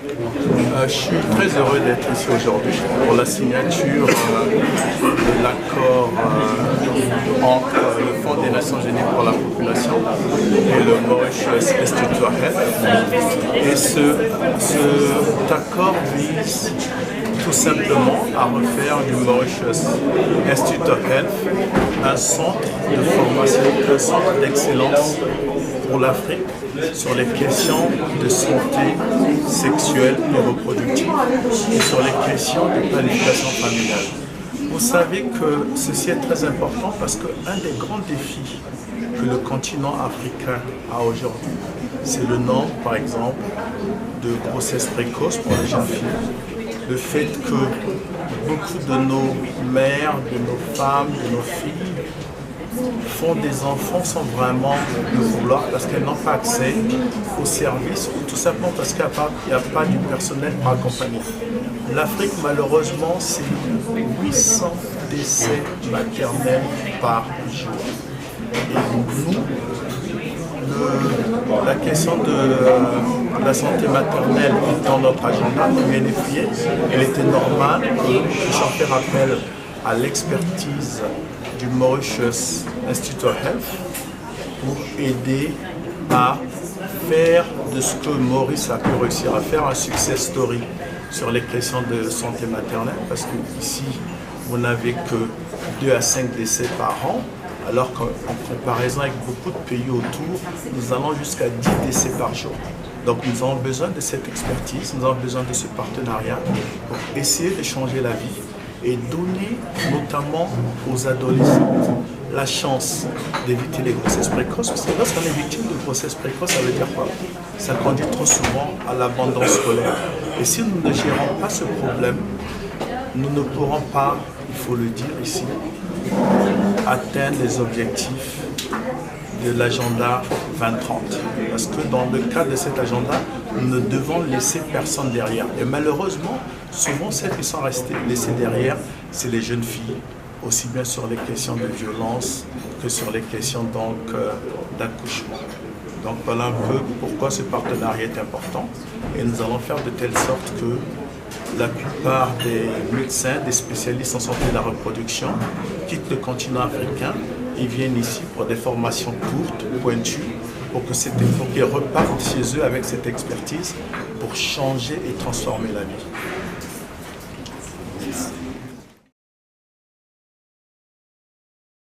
Je suis très heureux d'être ici aujourd'hui pour la signature de l'accord entre le Fonds des Nations Unies pour la population et le Mauritius Institute of Health. Et cet accord vise tout simplement à refaire du Mauritius Institute of Health un centre de formation, un centre d'excellence pour l'Afrique sur les questions de santé sexuelle et reproductive et sur les questions de planification familiale. Vous savez que ceci est très important parce qu'un des grands défis que le continent africain a aujourd'hui, c'est le nombre, par exemple, de grossesses précoces pour les jeunes filles. Le fait que beaucoup de nos mères, de nos femmes, de nos filles font des enfants sans vraiment le vouloir parce qu'elles n'ont pas accès aux services ou tout simplement parce qu'il n'y a pas du personnel pour accompagner. L'Afrique, malheureusement, c'est 800 décès maternels par jour. Et nous, la question de la santé maternelle est dans notre agenda, bien effrayé. Il était normal que j'en fasse appel à l'expertise du Mauritius Institute of Health pour aider à faire de ce que Maurice a pu réussir à faire un success story sur les questions de santé maternelle, parce que ici vous n'avez que 2 à 5 décès par an, alors qu'en comparaison avec beaucoup de pays autour, nous allons jusqu'à 10 décès par jour. Donc nous avons besoin de cette expertise, nous avons besoin de ce partenariat pour essayer de changer la vie et donner notamment aux adolescents la chance d'éviter les grossesses précoces. Parce que lorsqu'on est victime de grossesse précoce, ça veut dire quoi? Ça conduit trop souvent à l'abandon scolaire. Et si nous ne gérons pas ce problème, nous ne pourrons pas, il faut le dire ici, atteindre les objectifs de l'agenda 2030. Parce que dans le cadre de cet agenda, nous ne devons laisser personne derrière. Et malheureusement, souvent celles qui sont restées laissées derrière, c'est les jeunes filles, aussi bien sur les questions de violence que sur les questions d'accouchement. Donc voilà un peu pourquoi ce partenariat est important. Et nous allons faire de telle sorte que la plupart des médecins, des spécialistes en santé de la reproduction quittent le continent africain. Ils viennent ici pour des formations courtes, pointues, pour qu'ils repartent chez eux avec cette expertise pour changer et transformer la vie.